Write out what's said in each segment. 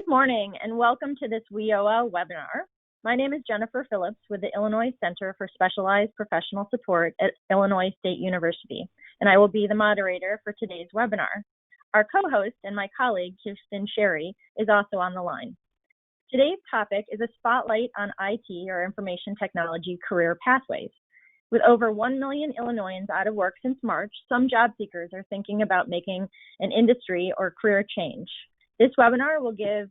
Good morning and welcome to this WIOA webinar. My name is Jennifer Phillips with the Illinois Center for Specialized Professional Support at Illinois State University, and I will be the moderator for today's webinar. Our co-host and my colleague, Kirsten Sherry, is also on the line. Today's topic is a spotlight on IT, or information technology, career pathways. With over 1 million Illinoisans out of work since March, some job seekers are thinking about making an industry or career change. This webinar will give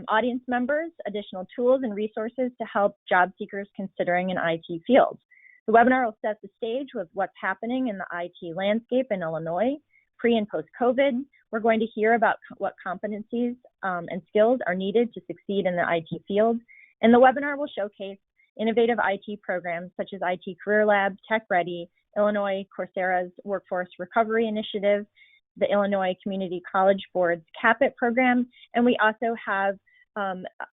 audience members additional tools and resources to help job seekers considering an IT field. The webinar will set the stage with what's happening in the IT landscape in Illinois, pre and post-COVID. We're going to hear about what competencies and skills are needed to succeed in the IT field. And the webinar will showcase innovative IT programs such as IT Career Lab, Tech Ready, Illinois Coursera's Workforce Recovery Initiative, the Illinois Community College Board's CAPIT program, and we also have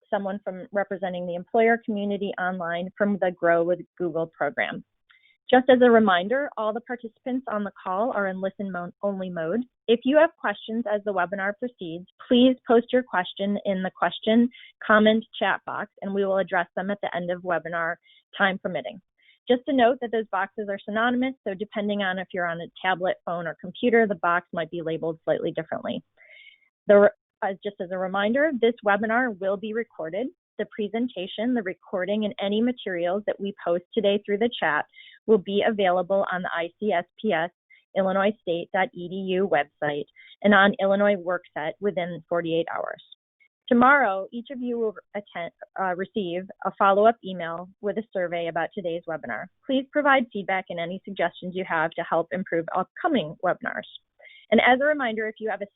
someone from representing the employer community online from the Grow with Google program. Just as a reminder, all the participants on the call are in listen-only mode. If you have questions as the webinar proceeds, please post your question in the question comment chat box, and we will address them at the end of webinar, time permitting. Just to note that those boxes are synonymous, so depending on if you're on a tablet, phone, or computer, the box might be labeled slightly differently. Just as a reminder, this webinar will be recorded. The presentation, the recording, and any materials that we post today through the chat will be available on the ICSPS illinoisstate.edu website and on Illinois Workset within 48 hours. Tomorrow, each of you will receive a follow-up email with a survey about today's webinar. Please provide feedback and any suggestions you have to help improve upcoming webinars. And as a reminder, if you have a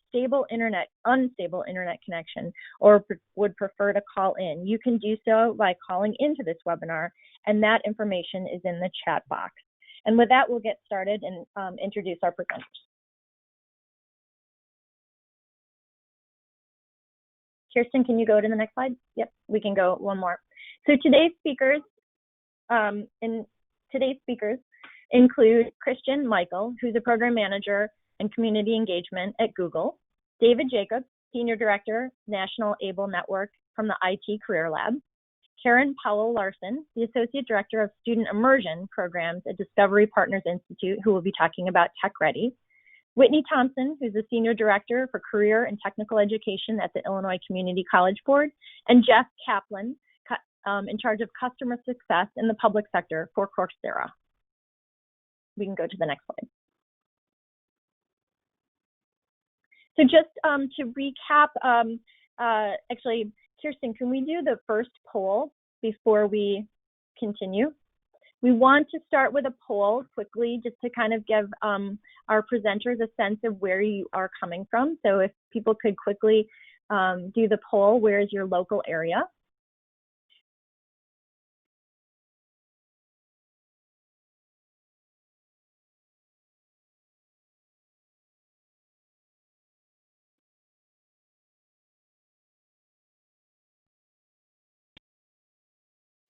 unstable internet connection or would prefer to call in, you can do so by calling into this webinar, and that information is in the chat box. And with that, we'll get started and introduce our presenters. Kirsten, can you go to the next slide? Yep, we can go one more. So today's speakers include Christian Michael, who's a program manager and community engagement at Google, David Jacobs, Senior Director, National ABLE Network from the IT Career Lab, Karen Powell-Larson, the Associate Director of Student Immersion Programs at Discovery Partners Institute, who will be talking about Tech Ready, Whitney Thompson, who's the Senior Director for Career and Technical Education at the Illinois Community College Board, and Jeff Kaplan, in charge of customer success in the public sector for Coursera. We can go to the next slide. So just to recap, actually, Kirsten, can we do the first poll before we continue? We want to start with a poll quickly just to kind of give our presenters a sense of where you are coming from. So if people could quickly do the poll, where is your local area?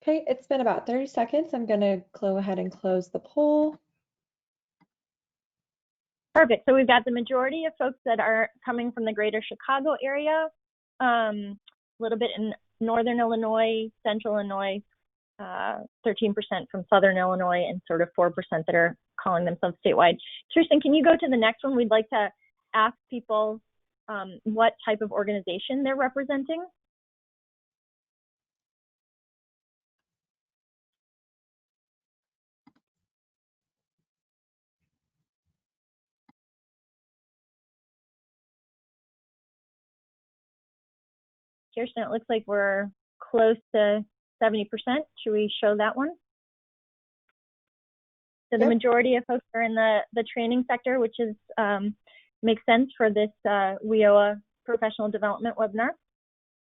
Okay, it's been about 30 seconds. I'm going to go ahead and close the poll. Perfect. So we've got the majority of folks that are coming from the greater Chicago area, a little bit in northern Illinois, central Illinois, 13% from southern Illinois, and sort of 4% that are calling themselves statewide. Kirsten, can you go to the next one? We'd like to ask people what type of organization they're representing. Kirsten, it looks like we're close to 70%. Should we show that one? So the majority of folks are in the training sector, which is makes sense for this WIOA professional development webinar.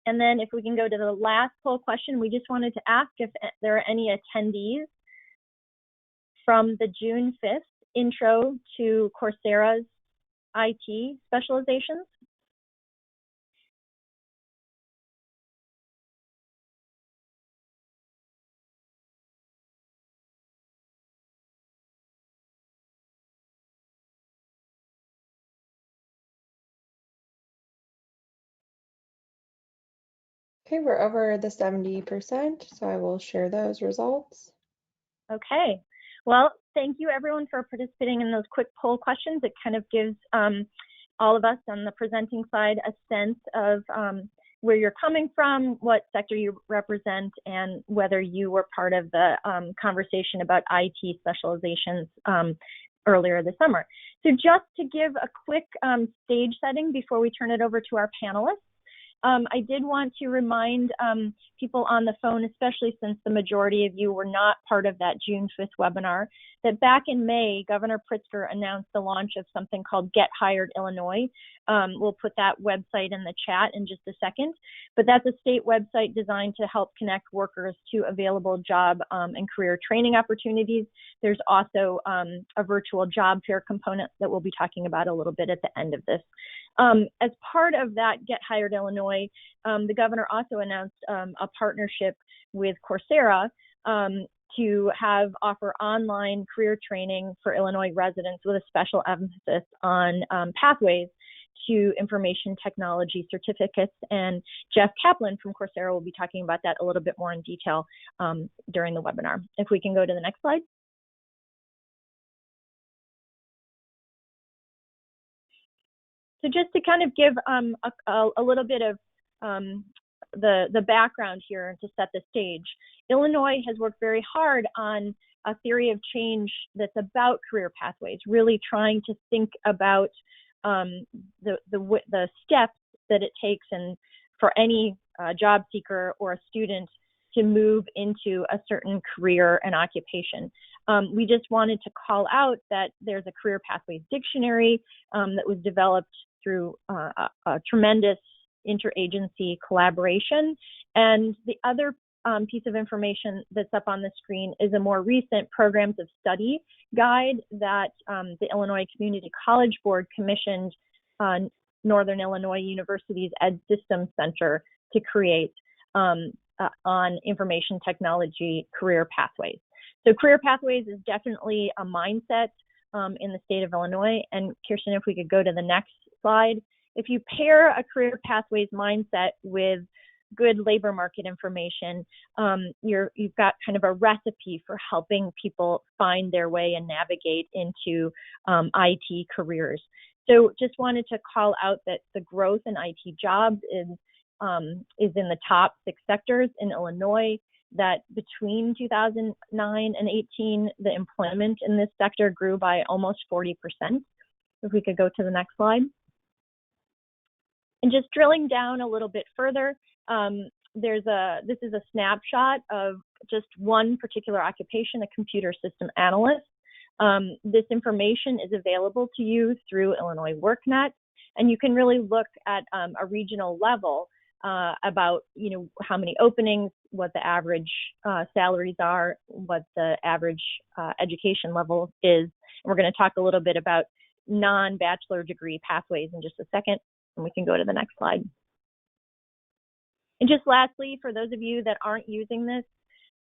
And then if we can go to the last poll question, we just wanted to ask if there are any attendees from the June 5th Intro to Coursera's IT specializations. Okay, we're over the 70%, so I will share those results. Okay. Well, thank you everyone for participating in those quick poll questions. It kind of gives all of us on the presenting side a sense of where you're coming from, what sector you represent, and whether you were part of the conversation about IT specializations earlier this summer. So just to give a quick stage setting before we turn it over to our panelists, I did want to remind people on the phone, especially since the majority of you were not part of that June 5th webinar, that back in May, Governor Pritzker announced the launch of something called Get Hired Illinois. We'll put that website in the chat in just a second, but that's a state website designed to help connect workers to available job and career training opportunities. There's also a virtual job fair component that we'll be talking about a little bit at the end of this. As part of that Get Hired Illinois, the governor also announced a partnership with Coursera to offer online career training for Illinois residents with a special emphasis on pathways to information technology certificates. And Jeff Kaplan from Coursera will be talking about that a little bit more in detail during the webinar. If we can go to the next slide. So just to kind of give a little bit of the background here to set the stage, Illinois has worked very hard on a theory of change that's about career pathways, really trying to think about the steps that it takes for any job seeker or a student to move into a certain career and occupation. We just wanted to call out that there's a career pathways dictionary that was developed through a tremendous interagency collaboration. And the other piece of information that's up on the screen is a more recent programs of study guide that the Illinois Community College Board commissioned Northern Illinois University's Ed Systems Center to create on information technology career pathways. So career pathways is definitely a mindset in the state of Illinois. And Kirsten, if we could go to the next slide. If you pair a career pathways mindset with good labor market information, you've got kind of a recipe for helping people find their way and navigate into IT careers. So just wanted to call out that the growth in IT jobs is in the top 6 sectors in Illinois, that between 2009 and 18, the employment in this sector grew by almost 40%. If we could go to the next slide. And just drilling down a little bit further, this is a snapshot of just one particular occupation, a computer system analyst. This information is available to you through Illinois WorkNet, and you can really look at a regional level about how many openings, what the average salaries are, what the average education level is. And we're going to talk a little bit about non-bachelor degree pathways in just a second, and we can go to the next slide. And just lastly, for those of you that aren't using this,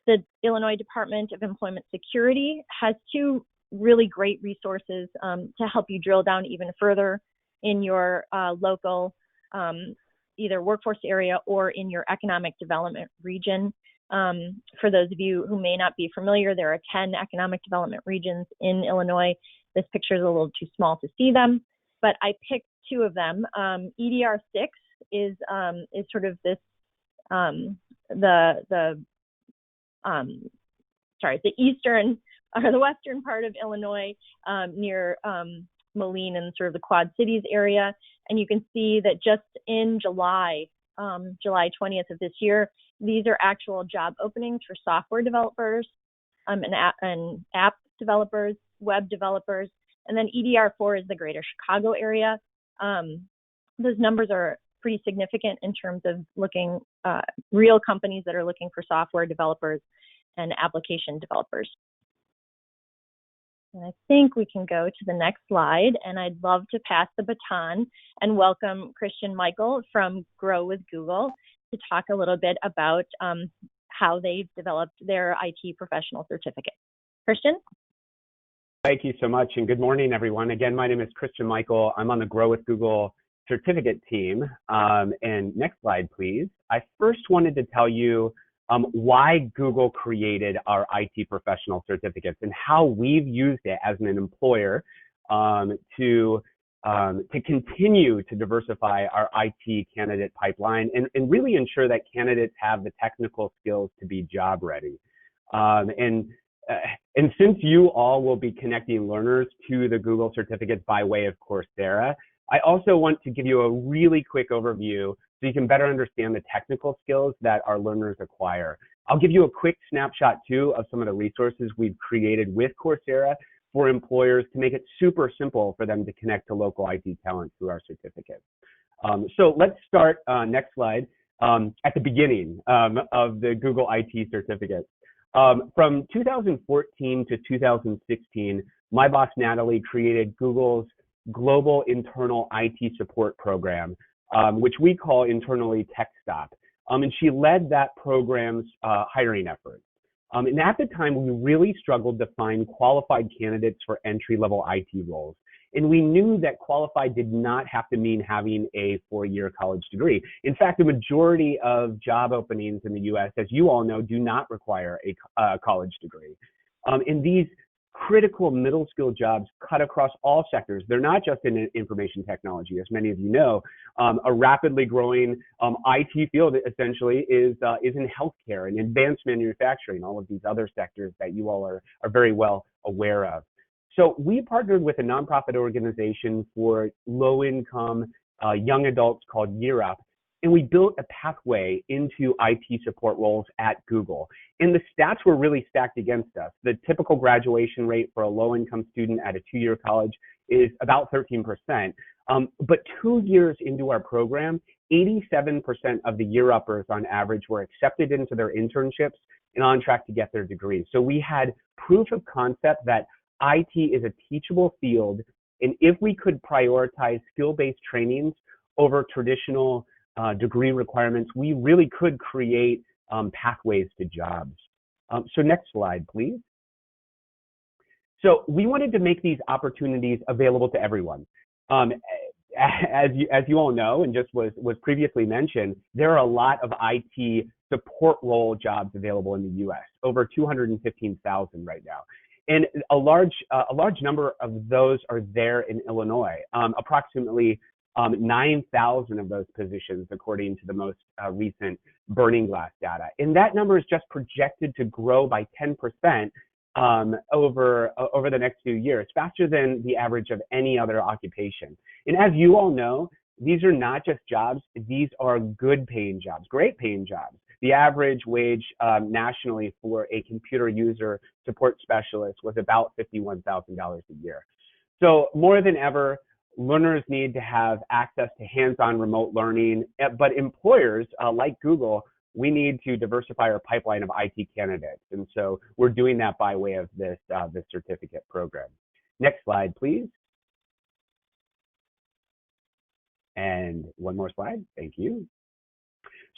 the Illinois Department of Employment Security has 2 really great resources to help you drill down even further in your local either workforce area or in your economic development region. For those of you who may not be familiar, there are 10 economic development regions in Illinois. This picture is a little too small to see them, but I picked 2 of them. EDR 6 is sort of this the eastern or the western part of Illinois near Moline and sort of the Quad Cities area. And you can see that just in July 20th of this year, these are actual job openings for software developers and app developers, web developers. And then EDR 4 is the greater Chicago area. Those numbers are pretty significant in terms of looking real companies that are looking for software developers and application developers. And I think we can go to the next slide, and I'd love to pass the baton and welcome Christian Michael from Grow with Google to talk a little bit about how they've developed their IT professional certificate. Christian? Thank you so much, and good morning, everyone. Again, my name is Christian Michael. I'm on the Grow with Google certificate team, and next slide, please, I first wanted to tell you why Google created our IT professional certificates and how we've used it as an employer to continue to diversify our IT candidate pipeline and really ensure that candidates have the technical skills to be job ready. And since you all will be connecting learners to the Google certificates by way of Coursera, I also want to give you a really quick overview so you can better understand the technical skills that our learners acquire. I'll give you a quick snapshot too of some of the resources we've created with Coursera for employers to make it super simple for them to connect to local IT talent through our certificates. So let's start, next slide, at the beginning of the Google IT certificates. From 2014 to 2016, my boss, Natalie, created Google's Global Internal IT Support Program, which we call internally TechStop. And she led that program's hiring efforts. And at the time, we really struggled to find qualified candidates for entry-level IT roles. And we knew that qualified did not have to mean having a 4-year college degree. In fact, the majority of job openings in the US, as you all know, do not require a college degree. And these critical middle skill jobs cut across all sectors. They're not just in information technology, as many of you know. A rapidly growing IT field essentially is in healthcare and advanced manufacturing, all of these other sectors that you all are very well aware of. So we partnered with a nonprofit organization for low-income young adults called Year Up, and we built a pathway into IT support roles at Google. And the stats were really stacked against us. The typical graduation rate for a low-income student at a 2-year college is about 13%. But 2 years into our program, 87% of the Year Uppers on average were accepted into their internships and on track to get their degree. So we had proof of concept that IT is a teachable field, and if we could prioritize skill-based trainings over traditional degree requirements, we really could create pathways to jobs. So next slide, please. So we wanted to make these opportunities available to everyone. As you all know, and just was previously mentioned, there are a lot of IT support role jobs available in the US, over 215,000 right now. And a large number of those are there in Illinois. Approximately 9,000 of those positions, according to the most recent Burning Glass data. And that number is just projected to grow by 10% over the next few years, faster than the average of any other occupation. And as you all know, these are not just jobs, these are good paying jobs, great paying jobs. The average wage nationally for a computer user support specialist was about $51,000 a year. So more than ever, learners need to have access to hands-on remote learning, but employers like Google, we need to diversify our pipeline of IT candidates. And so we're doing that by way of this certificate program. Next slide, please. And one more slide, thank you.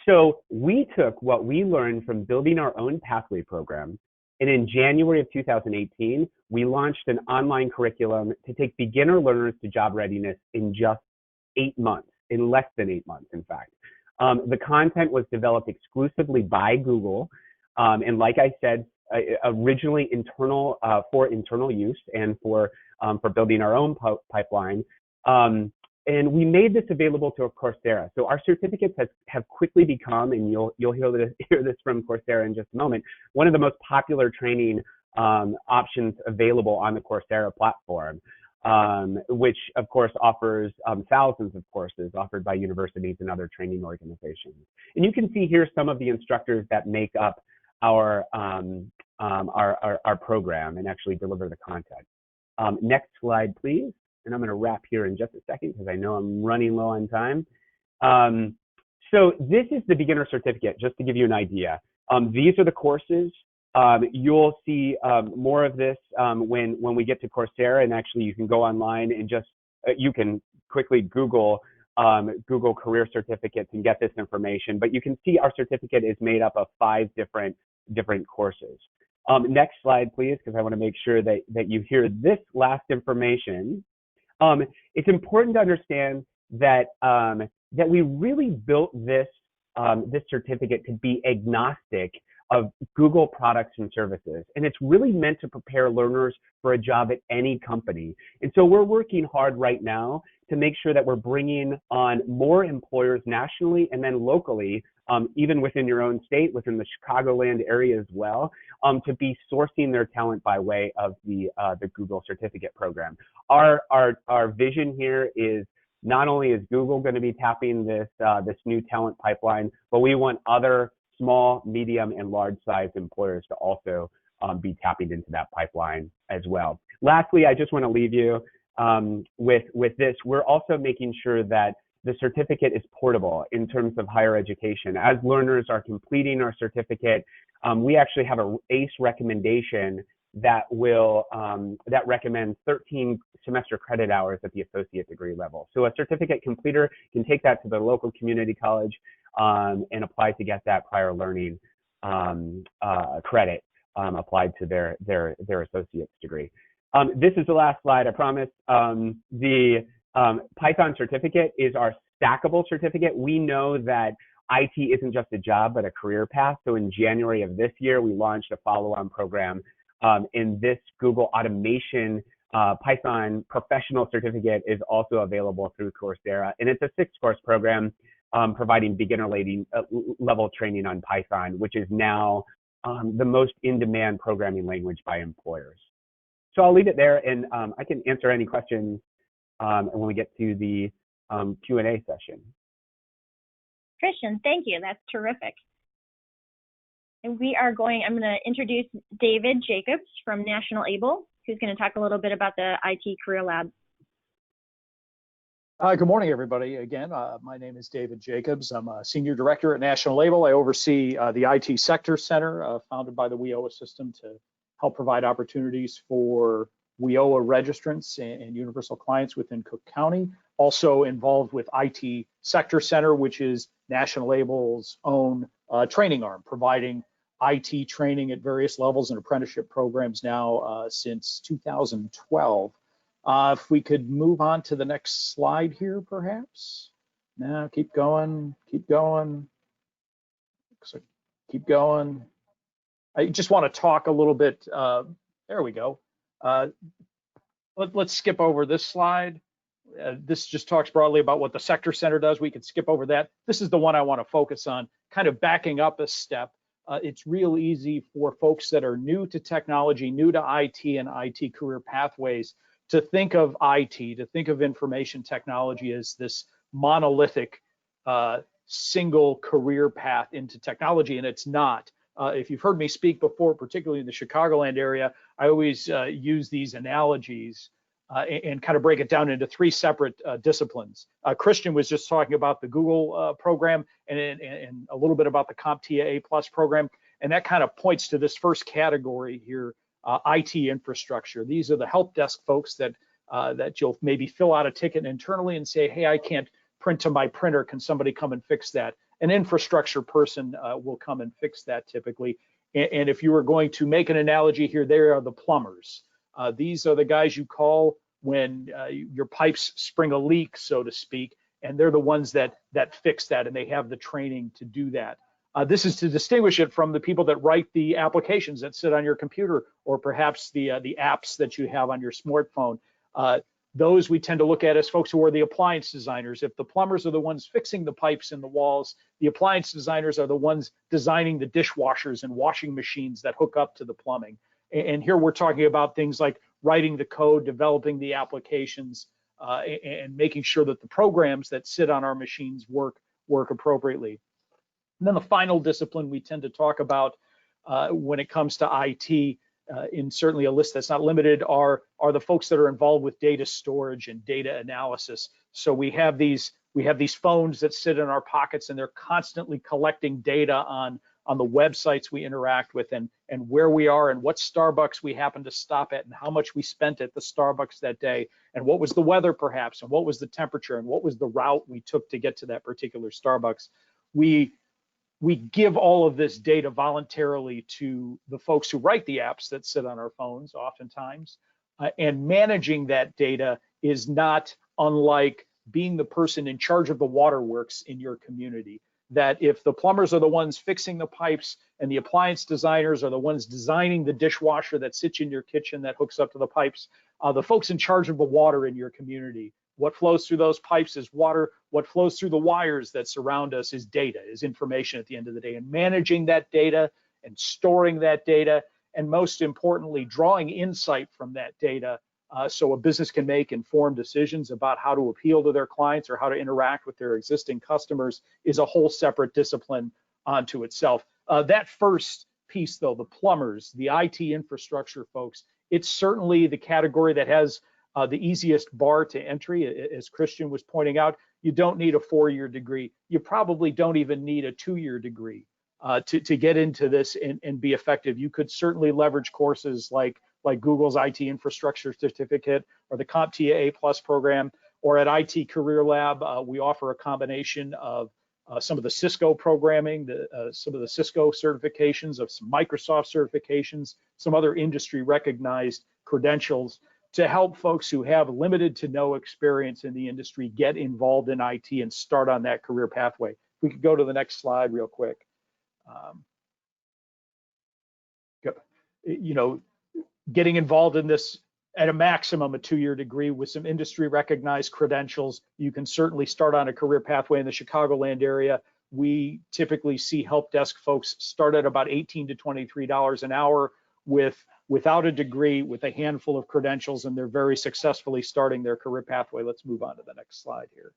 So we took what we learned from building our own pathway program, and in January of 2018, we launched an online curriculum to take beginner learners to job readiness in just 8 months, in less than 8 months, in fact. The content was developed exclusively by Google, and like I said, originally for internal use and for building our own pipeline. And we made this available to Coursera. So our certificates have quickly become, and you'll hear this from Coursera in just a moment, one of the most popular training options available on the Coursera platform, which of course offers thousands of courses offered by universities and other training organizations. And you can see here some of the instructors that make up our program and actually deliver the content. Next slide, please. And I'm going to wrap here in just a second because I know I'm running low on time. So this is the beginner certificate, just to give you an idea. These are the courses. You'll see more of this when we get to Coursera, and actually you can go online and just, you can quickly Google career certificates and get this information. But you can see our certificate is made up of 5 different courses. Next slide, please, because I want to make sure that you hear this last information. It's important to understand that that we really built this this certificate to be agnostic of Google products and services. And it's really meant to prepare learners for a job at any company. And so we're working hard right now to make sure that we're bringing on more employers nationally and then locally, even within your own state, within the Chicagoland area as well, to be sourcing their talent by way of the Google certificate program. Our vision here is not only is Google going to be tapping this new talent pipeline, but we want other small, medium, and large-sized employers to also be tapping into that pipeline as well. Lastly, I just want to leave you with this. We're also making sure that the certificate is portable in terms of higher education. As learners are completing our certificate, we actually have a ACE recommendation that will that recommends 13 semester credit hours at the associate degree level. So a certificate completer can take that to the local community college and apply to get that prior learning credit applied to their associate's degree. This is the last slide, I promise. The Python certificate is our stackable certificate. We know that IT isn't just a job, but a career path. So in January of this year, we launched a follow-on program in this Google automation Python professional certificate is also available through Coursera. And it's a 6-course program providing beginner level training on Python, which is now the most in-demand programming language by employers. So I'll leave it there, and I can answer any questions when we get to the Q&A session. Christian, thank you. That's terrific. And I'm going to introduce David Jacobs from National Able, who's going to talk a little bit about the IT Career Lab. Good morning, everybody. Again, my name is David Jacobs. I'm a senior director at National Able. I oversee the IT Sector Center, founded by the WIOA system to help provide opportunities for WIOA registrants and universal clients within Cook County. Also involved with IT Sector Center, which is National Able's own training arm, providing IT training at various levels and apprenticeship programs now since 2012. If we could move on to the next slide here, perhaps. No, keep going, keep going. So keep going. I just want to talk a little bit. There we go. Let's skip over this slide. This just talks broadly about what the Sector Center does. We can skip over that. This is the one I want to focus on, kind of backing up a step. It's real easy for folks that are new to technology, new to IT and IT career pathways, to think of IT, to think of information technology as this monolithic single career path into technology, and it's not. If you've heard me speak before, particularly in the Chicagoland area, I always use these analogies and kind of break it down into 3 separate disciplines. Christian was just talking about the Google program and a little bit about the CompTIA A+ program, and that kind of points to this first category here, IT infrastructure. These are the help desk folks that you'll maybe fill out a ticket internally and say, hey, I can't print to my printer, can somebody come and fix that? An infrastructure person will come and fix that typically. And if you were going to make an analogy here, they are the plumbers. These are the guys you call when your pipes spring a leak, so to speak, and they're the ones that fix that, and they have the training to do that. This is to distinguish it from the people that write the applications that sit on your computer, or perhaps the apps that you have on your smartphone. Those we tend to look at as folks who are the appliance designers. If the plumbers are the ones fixing the pipes in the walls, the appliance designers are the ones designing the dishwashers and washing machines that hook up to the plumbing. And here we're talking about things like writing the code, developing the applications, and making sure that the programs that sit on our machines work appropriately. And then the final discipline we tend to talk about when it comes to IT, in certainly a list that's not limited, are the folks that are involved with data storage and data analysis. So we have these phones that sit in our pockets, and they're constantly collecting data on the websites we interact with, and where we are, and what Starbucks we happen to stop at, and how much we spent at the Starbucks that day, and what was the weather perhaps, and what was the temperature, and what was the route we took to get to that particular Starbucks. We give all of this data voluntarily to the folks who write the apps that sit on our phones oftentimes, and managing that data is not unlike being the person in charge of the waterworks in your community. That if the plumbers are the ones fixing the pipes and the appliance designers are the ones designing the dishwasher that sits in your kitchen that hooks up to the pipes, the folks in charge of the water in your community, what flows through those pipes is water, what flows through the wires that surround us is data, is information at the end of the day. And managing that data and storing that data, and most importantly, drawing insight from that data so a business can make informed decisions about how to appeal to their clients or how to interact with their existing customers, is a whole separate discipline onto itself. That first piece, though, the plumbers, the IT infrastructure folks, it's certainly the category that has the easiest bar to entry. As Christian was pointing out, you don't need a 4-year degree. You probably don't even need a 2-year degree to get into this and be effective. You could certainly leverage courses like Google's IT Infrastructure Certificate or the CompTIA A+ program, or at IT Career Lab, we offer a combination of some of the Cisco programming, some of the Cisco certifications, of some Microsoft certifications, some other industry recognized credentials to help folks who have limited to no experience in the industry get involved in IT and start on that career pathway. If we could go to the next slide real quick. You know, getting involved in this at a maximum a 2-year degree with some industry recognized credentials. You can certainly start on a career pathway in the Chicagoland area. We typically see help desk folks start at about $18 to $23 an hour without a degree, with a handful of credentials, and they're very successfully starting their career pathway. Let's move on to the next slide here.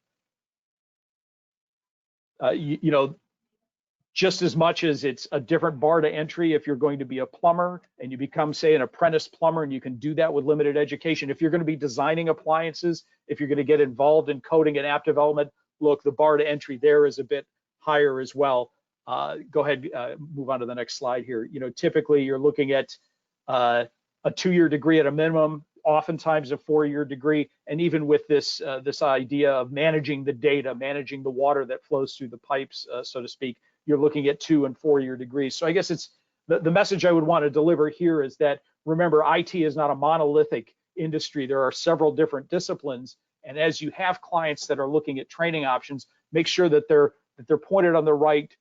You know, just as much as it's a different bar to entry if you're going to be a plumber and you become, say, an apprentice plumber, and you can do that with limited education. If you're going to be designing appliances, if you're going to get involved in coding and app development, look, the bar to entry there is a bit higher as well. Go ahead, move on to the next slide here. You know, typically you're looking at a 2-year degree at a minimum, oftentimes a 4-year degree, and even with this this idea of managing the data, managing the water that flows through the pipes, so to speak, you're looking at 2- and 4-year degrees. So I guess it's the message I would want to deliver here is that, remember, IT is not a monolithic industry. There are several different disciplines, and as you have clients that are looking at training options, make sure that they're pointed on the right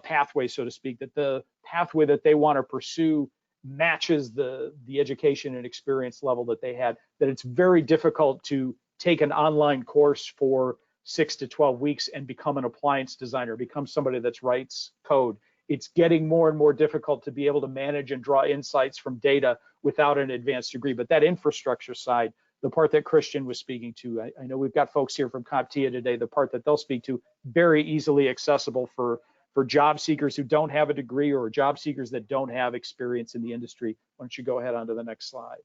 pathway, so to speak, that the pathway that they want to pursue matches the education and experience level that they had. That it's very difficult to take an online course for 6 to 12 weeks and become an appliance designer, become somebody that writes code. It's getting more and more difficult to be able to manage and draw insights from data without an advanced degree. But that infrastructure side, the part that Christian was speaking to, I know we've got folks here from CompTIA today, the part that they'll speak to, very easily accessible for job seekers who don't have a degree or job seekers that don't have experience in the industry. Why don't you go ahead on to the next slide.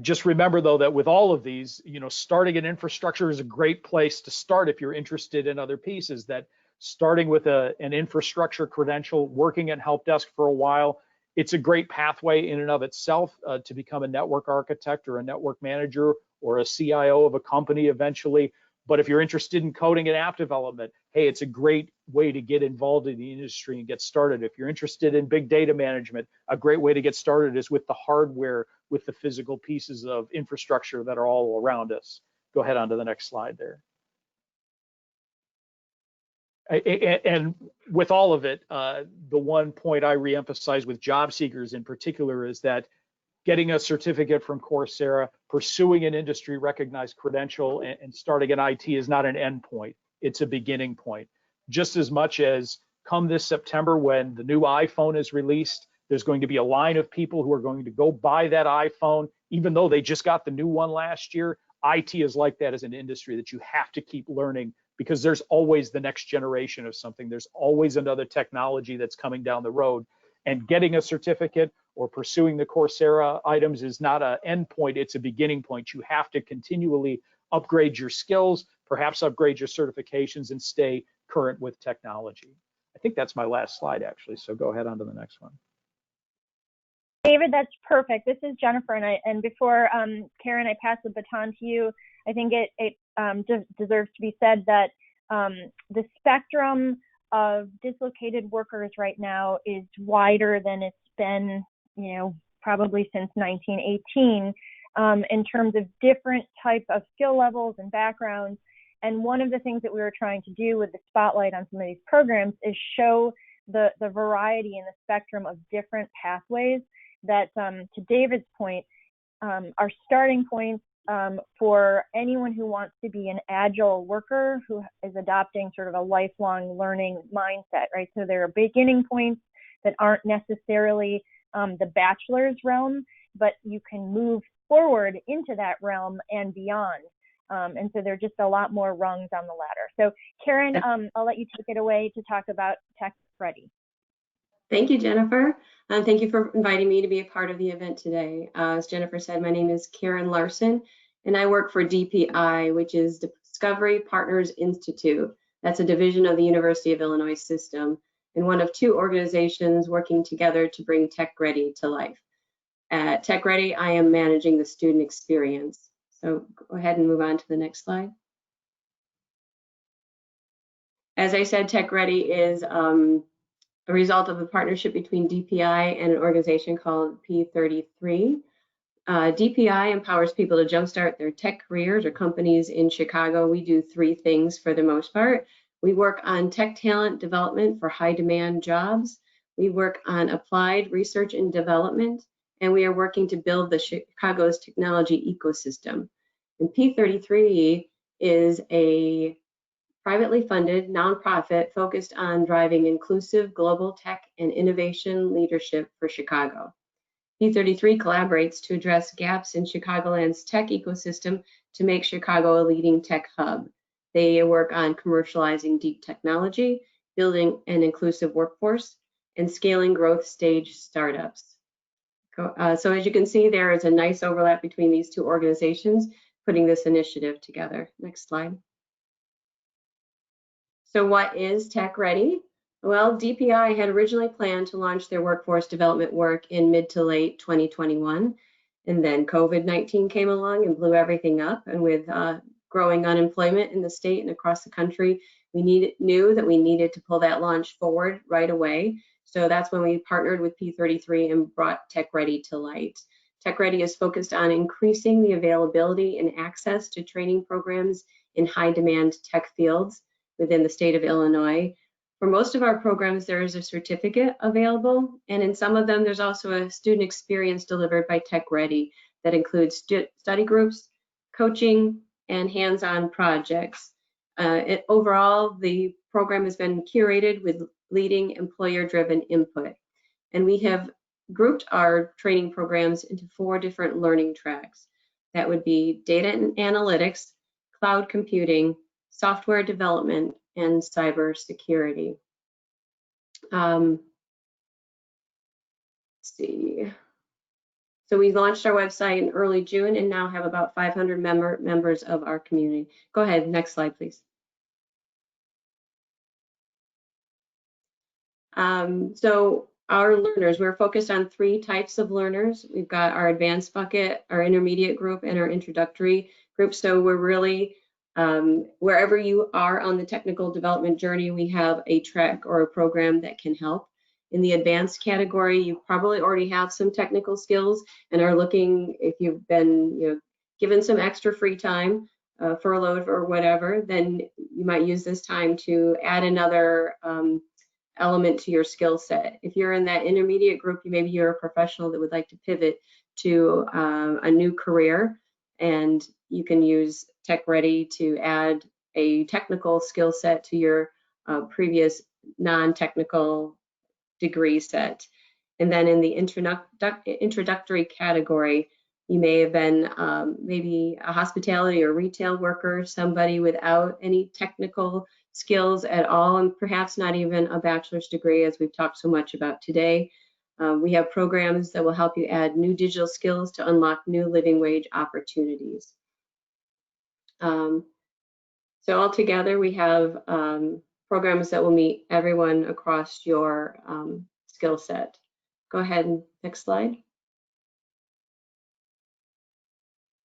Just remember, though, that with all of these, you know, starting an infrastructure is a great place to start if you're interested in other pieces. That starting with an infrastructure credential, working at help desk for a while, it's a great pathway in and of itself to become a network architect or a network manager or a CIO of a company eventually. But if you're interested in coding and app development, hey, it's a great way to get involved in the industry and get started. If you're interested in big data management, a great way to get started is with the hardware, with the physical pieces of infrastructure that are all around us. Go ahead on to the next slide there. And with all of it, the one point I reemphasize with job seekers in particular is that getting a certificate from Coursera, pursuing an industry recognized credential, and starting an IT is not an end point. It's a beginning point. Just as much as come this September when the new iPhone is released, there's going to be a line of people who are going to go buy that iPhone, even though they just got the new one last year. IT is like that as an industry that you have to keep learning, because there's always the next generation of something. There's always another technology that's coming down the road. And getting a certificate or pursuing the Coursera items is not an end point, it's a beginning point. You have to continually upgrade your skills, perhaps upgrade your certifications, and stay current with technology. I think that's my last slide, actually, so go ahead on to the next one. David, that's perfect. This is Jennifer, and before Karen, I pass the baton to you. I think it deserves to be said that the spectrum of dislocated workers right now is wider than it's been, you know, probably since 1918. in terms of different types of skill levels and backgrounds. And one of the things that we were trying to do with the spotlight on some of these programs is show the variety and the spectrum of different pathways that, to David's point, are starting points for anyone who wants to be an agile worker who is adopting sort of a lifelong learning mindset, right? So there are beginning points that aren't necessarily the bachelor's realm, but you can move forward into that realm and beyond. And so there are just a lot more rungs on the ladder. So Karen, I'll let you take it away to talk about Tech Ready. Thank you, Jennifer. Thank you for inviting me to be a part of the event today. As Jennifer said, my name is Karen Larson, and I work for DPI, which is Discovery Partners Institute. That's a division of the University of Illinois system, and one of two organizations working together to bring Tech Ready to life. At Tech Ready, I am managing the student experience. So go ahead and move on to the next slide. As I said, Tech Ready is a result of a partnership between DPI and an organization called P33. DPI empowers people to jumpstart their tech careers or companies in Chicago. We do three things for the most part. We work on tech talent development for high demand jobs. We work on applied research and development, and we are working to build the Chicago's technology ecosystem. And P33 is a privately funded nonprofit focused on driving inclusive global tech and innovation leadership for Chicago. P33 collaborates to address gaps in Chicagoland's tech ecosystem to make Chicago a leading tech hub. They work on commercializing deep technology, building an inclusive workforce, and scaling growth stage startups. So as you can see, there is a nice overlap between these two organizations putting this initiative together. Next slide. So what is Tech Ready? Well, DPI had originally planned to launch their workforce development work in mid to late 2021, and then COVID-19 came along and blew everything up. And with growing unemployment in the state and across the country, we knew that we needed to pull that launch forward right away. So that's when we partnered with P33 and brought Tech Ready to light. Tech Ready is focused on increasing the availability and access to training programs in high demand tech fields within the state of Illinois. For most of our programs, there is a certificate available, and in some of them, there's also a student experience delivered by Tech Ready that includes study groups, coaching, and hands-on projects. Overall, the program has been curated with leading employer-driven input, and we have grouped our training programs into 4 different learning tracks. That would be data and analytics, cloud computing, software development, and cybersecurity. Let's see. So we launched our website in early June and now have about 500 members of our community. Go ahead, next slide, please. So our learners, we're focused on 3 types of learners. We've got our advanced bucket, our intermediate group, and our introductory group. So we're really wherever you are on the technical development journey, we have a track or a program that can help. In the advanced category, you probably already have some technical skills and are looking, if you've been given some extra free time, furloughed or whatever, then you might use this time to add another element to your skill set. If you're in that intermediate group, maybe you're a professional that would like to pivot to a new career, and you can use Tech Ready to add a technical skill set to your previous non-technical degree set. And then in the introductory category, you may have been maybe a hospitality or retail worker, somebody without any technical skills at all, and perhaps not even a bachelor's degree, as we've talked so much about today. We have programs that will help you add new digital skills to unlock new living wage opportunities. So altogether, we have programs that will meet everyone across your skill set. Go ahead and next slide.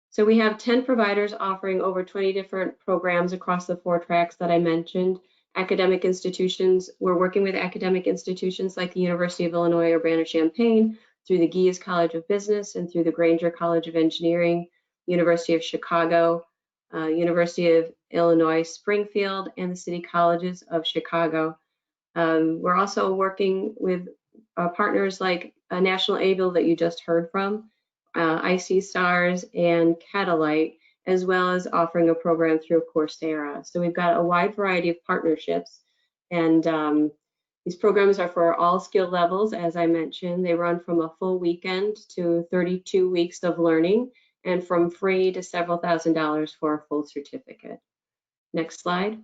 So we have 10 providers offering over 20 different programs across the 4 tracks that I mentioned. Academic institutions, we're working with academic institutions like the University of Illinois Urbana-Champaign, through the Gies College of Business and through the Granger College of Engineering, University of Chicago, University of Illinois Springfield, and the City Colleges of Chicago. We're also working with partners like National Able that you just heard from, IC Stars and Catalyte, as well as offering a program through Coursera. So we've got a wide variety of partnerships, and these programs are for all skill levels. As I mentioned, they run from a full weekend to 32 weeks of learning, and from free to several $1,000s for a full certificate. Next slide.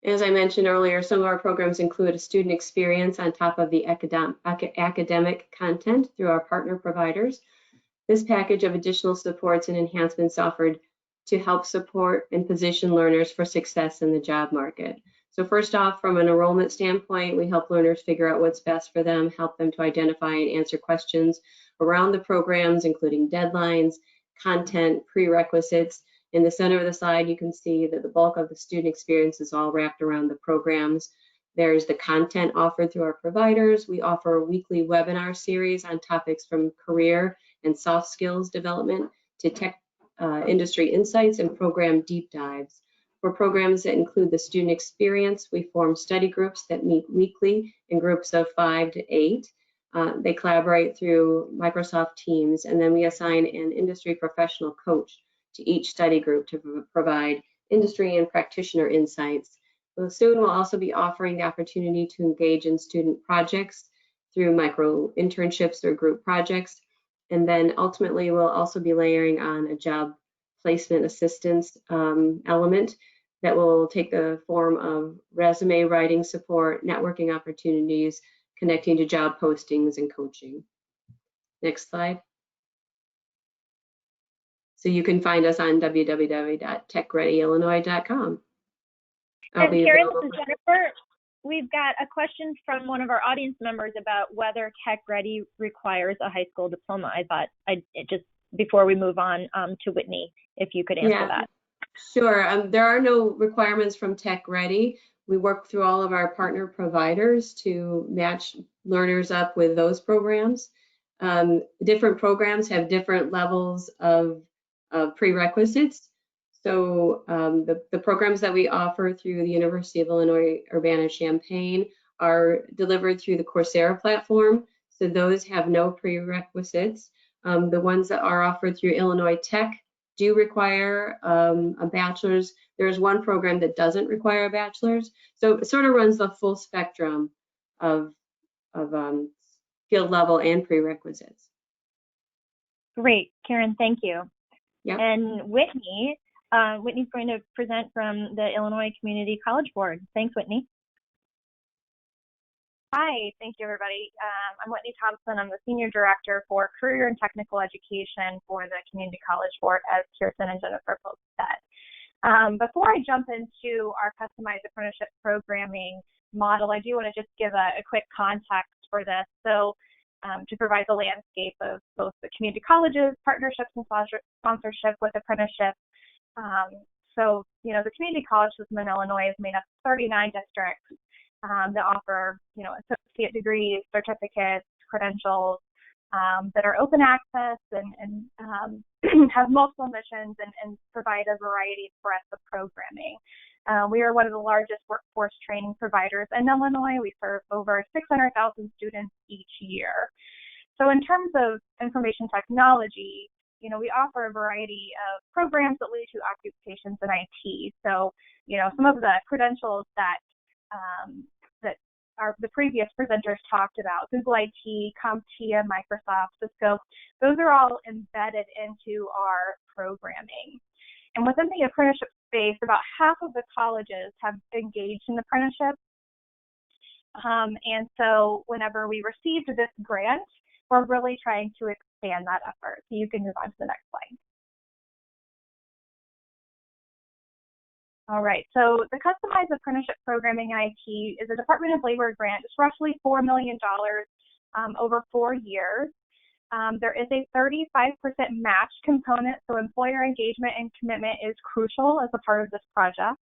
As I mentioned earlier, some of our programs include a student experience on top of the academic content through our partner providers. This package of additional supports and enhancements offered to help support and position learners for success in the job market. So first off, from an enrollment standpoint, we help learners figure out what's best for them, help them to identify and answer questions around the programs, including deadlines, content, prerequisites. In the center of the slide, you can see that the bulk of the student experience is all wrapped around the programs. There's the content offered through our providers. We offer a weekly webinar series on topics from career and soft skills development to tech industry insights and program deep dives. For programs that include the student experience, we form study groups that meet weekly in groups of 5 to 8. They collaborate through Microsoft Teams, and then we assign an industry professional coach to each study group to provide industry and practitioner insights. Soon we'll also be offering the opportunity to engage in student projects through micro internships or group projects. And then ultimately we'll also be layering on a job placement assistance element that will take the form of resume writing support, networking opportunities, connecting to job postings, and coaching. Next slide. So you can find us on www.techreadyillinois.com. And Karen, this is Jennifer. We've got a question from one of our audience members about whether Tech Ready requires a high school diploma. I thought just before we move on to Whitney, if you could answer that. Sure. There are no requirements from Tech Ready. We work through all of our partner providers to match learners up with those programs. Different programs have different levels of prerequisites. So the programs that we offer through the University of Illinois Urbana-Champaign are delivered through the Coursera platform. So those have no prerequisites. The ones that are offered through Illinois Tech do require a bachelor's. There's one program that doesn't require a bachelor's. So it sort of runs the full spectrum of skill level and prerequisites. Great, Karen, thank you. Yep. And Whitney, Whitney's going to present from the Illinois Community College Board. Thanks, Whitney. Hi, thank you, everybody. I'm Whitney Thompson. I'm the Senior Director for Career and Technical Education for the Community College Board, as Kirsten and Jennifer both said. Before I jump into our customized apprenticeship programming model, I do want to just give a quick context for this. So to provide the landscape of both the community colleges, partnerships, and sponsorship with apprenticeships. So, you know, the community college system in Illinois is made up of 39 districts that offer, you know, associate degrees, certificates, credentials that are open access and have multiple missions and provide a variety of breadth of programming. We are one of the largest workforce training providers in Illinois. We serve over 600,000 students each year. So in terms of information technology, you know, we offer a variety of programs that lead to occupations in IT. So, you know, some of the credentials that the previous presenters talked about, Google IT, CompTIA, Microsoft, Cisco, those are all embedded into our programming. And within the apprenticeship space, about half of the colleges have engaged in apprenticeships. And so whenever we received this grant, we're really trying to expand that effort. So you can move on to the next slide. All right, so the Customized Apprenticeship Programming in IT is a Department of Labor grant. It's roughly $4 million over 4 years. There is a 35% match component, so employer engagement and commitment is crucial as a part of this project.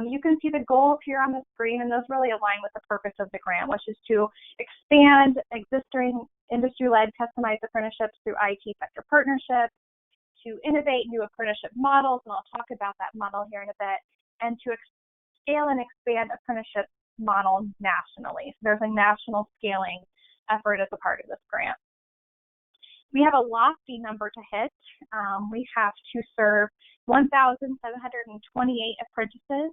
You can see the goals here on the screen, and those really align with the purpose of the grant, which is to expand existing industry-led customized apprenticeships through IT sector partnerships, to innovate new apprenticeship models, and I'll talk about that model here in a bit, and to scale and expand apprenticeship model nationally. So there's a national scaling effort as a part of this grant. We have a lofty number to hit. We have to serve 1,728 apprentices.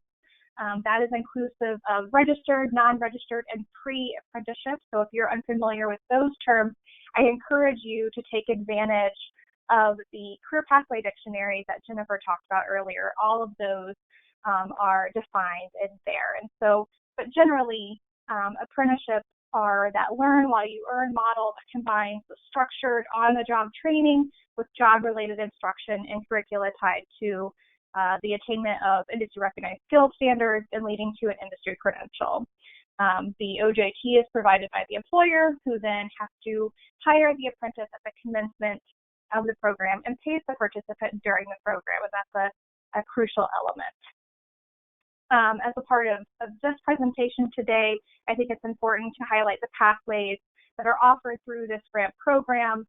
That is inclusive of registered, non-registered, and pre-apprenticeship. So if you're unfamiliar with those terms, I encourage you to take advantage of the career pathway dictionary that Jennifer talked about earlier. All of those are defined in there. And so, but generally, apprenticeships are that learn while you earn model that combines the structured on-the-job training with job-related instruction and curricula tied to the attainment of industry-recognized skill standards and leading to an industry credential. The OJT is provided by the employer, who then has to hire the apprentice at the commencement of the program and pays the participant during the program, and that's a crucial element. As a part of this presentation today, I think it's important to highlight the pathways that are offered through this grant program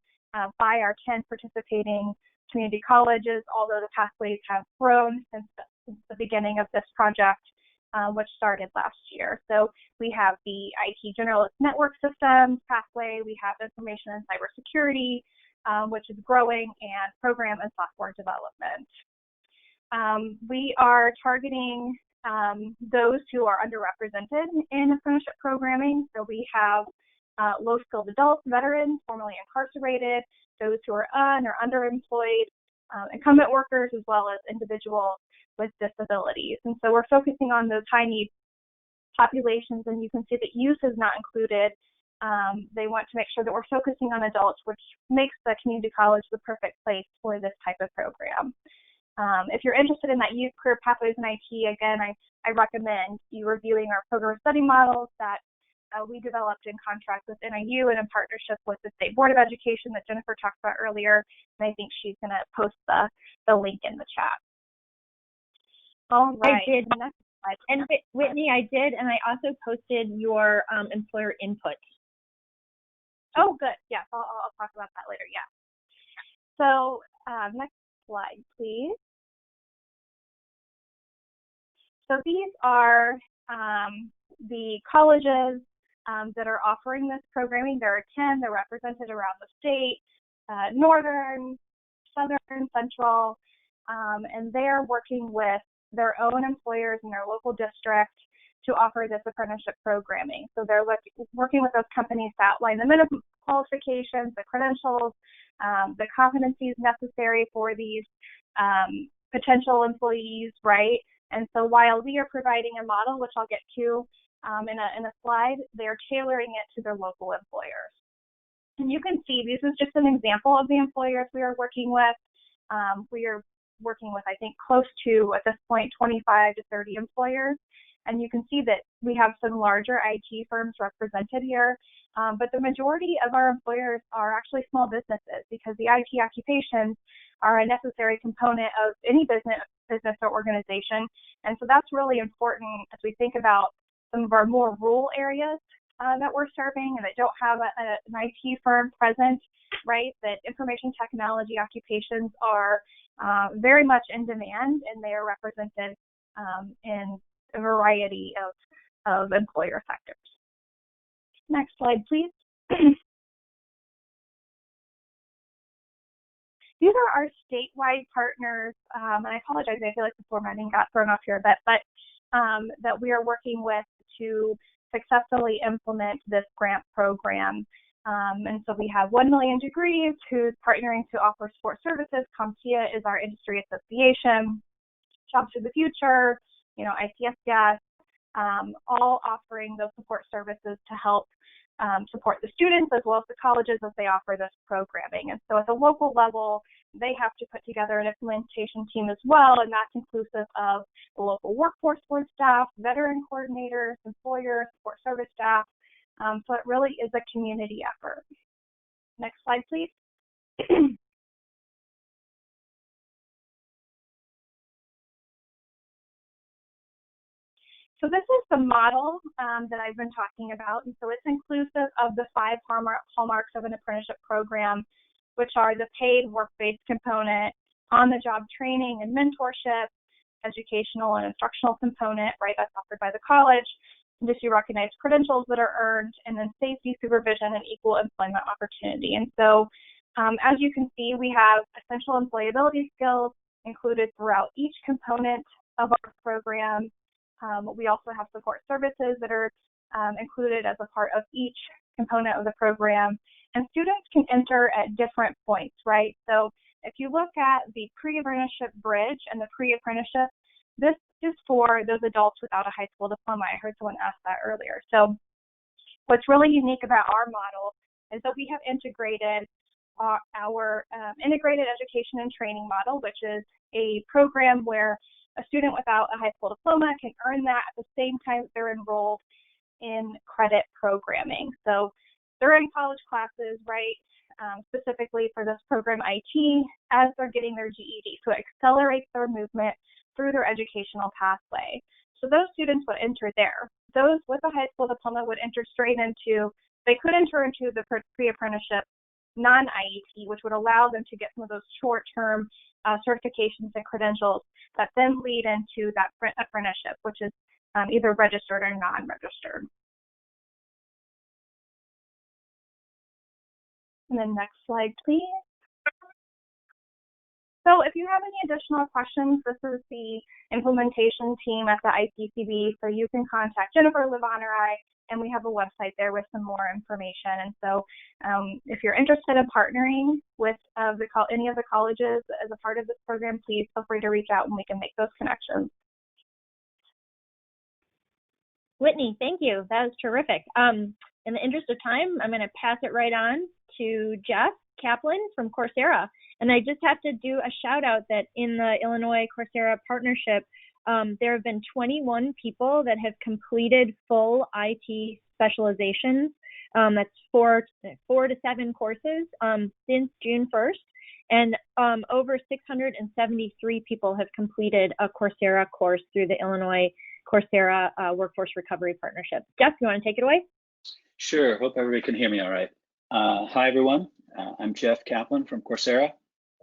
by our 10 participating community colleges, although the pathways have grown since the beginning of this project, which started last year. So we have the IT Generalist Network Systems pathway, we have Information and Cybersecurity, which is growing, and Program and Software Development. We are targeting those who are underrepresented in apprenticeship programming. So we have low-skilled adults, veterans, formerly incarcerated, those who are or underemployed, incumbent workers, as well as individuals with disabilities. And so we're focusing on those high-need populations, and you can see that youth is not included. They want to make sure that we're focusing on adults, which makes the community college the perfect place for this type of program. If you're interested in that youth career pathways in IT, again, I recommend you reviewing our program study models that we developed in contract with NIU and in partnership with the State Board of Education that Jennifer talked about earlier, and I think she's going to post the link in the chat. All right. I did. And Whitney, I did, and I also posted your employer input. Oh, good. Yes, I'll talk about that later. Yeah. So next slide, please. So these are the colleges that are offering this programming. There are 10. They're represented around the state, northern, southern, central, and they're working with their own employers in their local district to offer this apprenticeship programming. So they're working with those companies to outline the minimum qualifications, the credentials, the competencies necessary for these potential employees, right? And so while we are providing a model, which I'll get to in a slide, they're tailoring it to their local employers. And you can see this is just an example of the employers we are working with. We are working with, I think, close to, at this point, 25 to 30 employers. And you can see that we have some larger IT firms represented here, but the majority of our employers are actually small businesses, because the IT occupations are a necessary component of any business or organization. And so that's really important as we think about some of our more rural areas that we're serving and that don't have an IT firm present, right? That information technology occupations are very much in demand, and they are represented in a variety of employer sectors. Next slide, please. These are our statewide partners, and I apologize, I feel like the formatting got thrown off here a bit, but that we are working with to successfully implement this grant program. And so we have 1 Million Degrees, who's partnering to offer support services. CompTIA is our industry association. Jobs for the Future, ICSDS, all offering those support services to help support the students as well as the colleges as they offer this programming. And so at the local level, they have to put together an implementation team as well, and that's inclusive of the local workforce board staff, veteran coordinators, employers, support service staff. So it really is a community effort. Next slide, please. So this is the model that I've been talking about. And so it's inclusive of the 5 hallmarks of an apprenticeship program, which are the paid work-based component, on-the-job training and mentorship, educational and instructional component, right, that's offered by the college, industry-recognized credentials that are earned, and then safety, supervision, and equal employment opportunity. And so as you can see, we have essential employability skills included throughout each component of our program. We also have support services that are included as a part of each component of the program. And students can enter at different points, right? So if you look at the pre-apprenticeship bridge and the pre-apprenticeship, this is for those adults without a high school diploma. I heard someone ask that earlier. So what's really unique about our model is that we have integrated our integrated education and training model, which is a program where a student without a high school diploma can earn that at the same time they're enrolled in credit programming. So during college classes, right, specifically for this program IT, as they're getting their GED. So it accelerates their movement through their educational pathway. So those students would enter there. Those with a high school diploma would enter straight into, they could enter into the pre-apprenticeship non-IET, which would allow them to get some of those short-term certifications and credentials that then lead into that apprenticeship, which is either registered or non-registered. And then next slide, please. So if you have any additional questions, this is the implementation team at the ICCB, so you can contact Jennifer, Livon, or I, and we have a website there with some more information. And so if you're interested in partnering with any of the colleges as a part of this program, please feel free to reach out and we can make those connections. Whitney, thank you. That was terrific. In the interest of time, I'm going to pass it right on to Jeff Kaplan from Coursera. And I just have to do a shout out that in the Illinois Coursera partnership, there have been 21 people that have completed full IT specializations. That's 4 to 7 courses since June 1st. And over 673 people have completed a Coursera course through the Illinois Coursera Workforce Recovery Partnership. Jeff, you want to take it away? Sure. Hope everybody can hear me all right. Hi, everyone. I'm Jeff Kaplan from Coursera.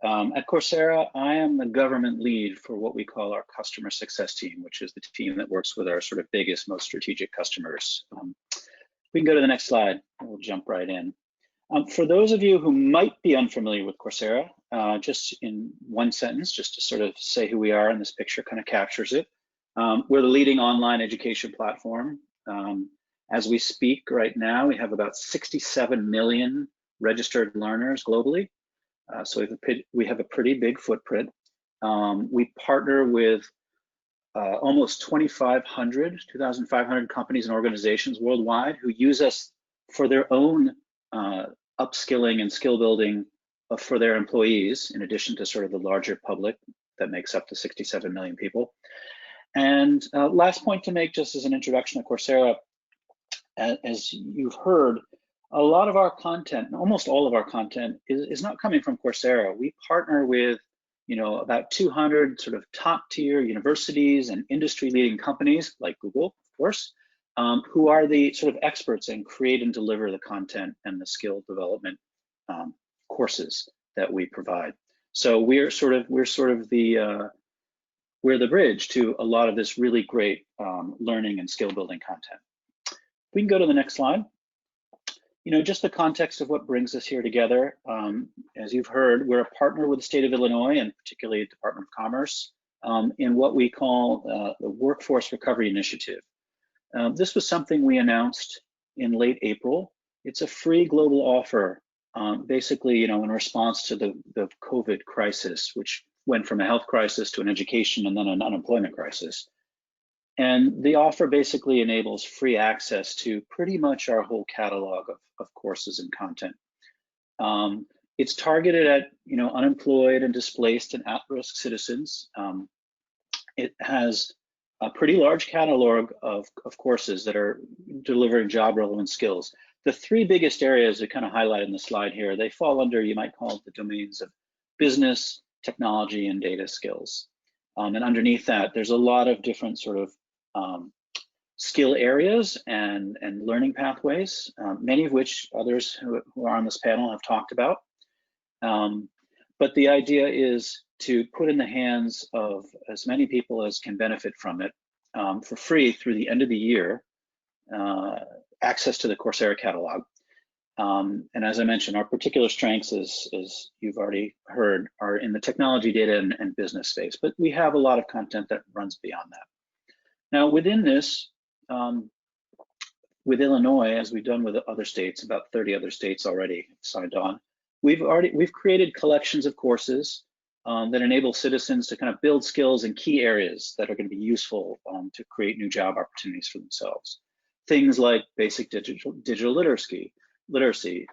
At Coursera, I am the government lead for what we call our customer success team, which is the team that works with our sort of biggest, most strategic customers. We can go to the next slide. We'll jump right in. For those of you who might be unfamiliar with Coursera, just in one sentence, just to sort of say who we are, and this picture kind of captures it. We're the leading online education platform. As we speak right now, we have about 67 million registered learners globally. So we have a pretty big footprint. We partner with almost 2,500 companies and organizations worldwide who use us for their own upskilling and skill building for their employees, in addition to sort of the larger public that makes up to 67 million people. And last point to make, just as an introduction to Coursera, as you've heard, a lot of our content, almost all of our content, is not coming from Coursera. We partner with, about 200 sort of top-tier universities and industry-leading companies like Google, of course, who are the sort of experts and create and deliver the content and the skill development courses that we provide. So we're the bridge to a lot of this really great learning and skill building content. We can go to the next slide. Just the context of what brings us here together. As you've heard, we're a partner with the state of Illinois and particularly the Department of Commerce in what we call the Workforce Recovery Initiative. This was something we announced in late April. It's a free global offer, basically, in response to the COVID crisis, which went from a health crisis to an education and then an unemployment crisis. And the offer basically enables free access to pretty much our whole catalog of courses and content. It's targeted at unemployed and displaced and at-risk citizens. It has a pretty large catalog of courses that are delivering job-relevant skills. The 3 biggest areas that kind of highlighted in the slide here, they fall under, you might call it, the domains of business, technology, and data skills. And underneath that, there's a lot of different sort of skill areas and learning pathways, many of which others who are on this panel have talked about. But the idea is to put in the hands of as many people as can benefit from it for free through the end of the year, access to the Coursera catalog. And as I mentioned, our particular strengths, as you've already heard, are in the technology, data, and business space, but we have a lot of content that runs beyond that. Now, within this, with Illinois, as we've done with other states, about 30 other states already signed on, we've created collections of courses that enable citizens to kind of build skills in key areas that are going to be useful to create new job opportunities for themselves. Things like basic digital literacy,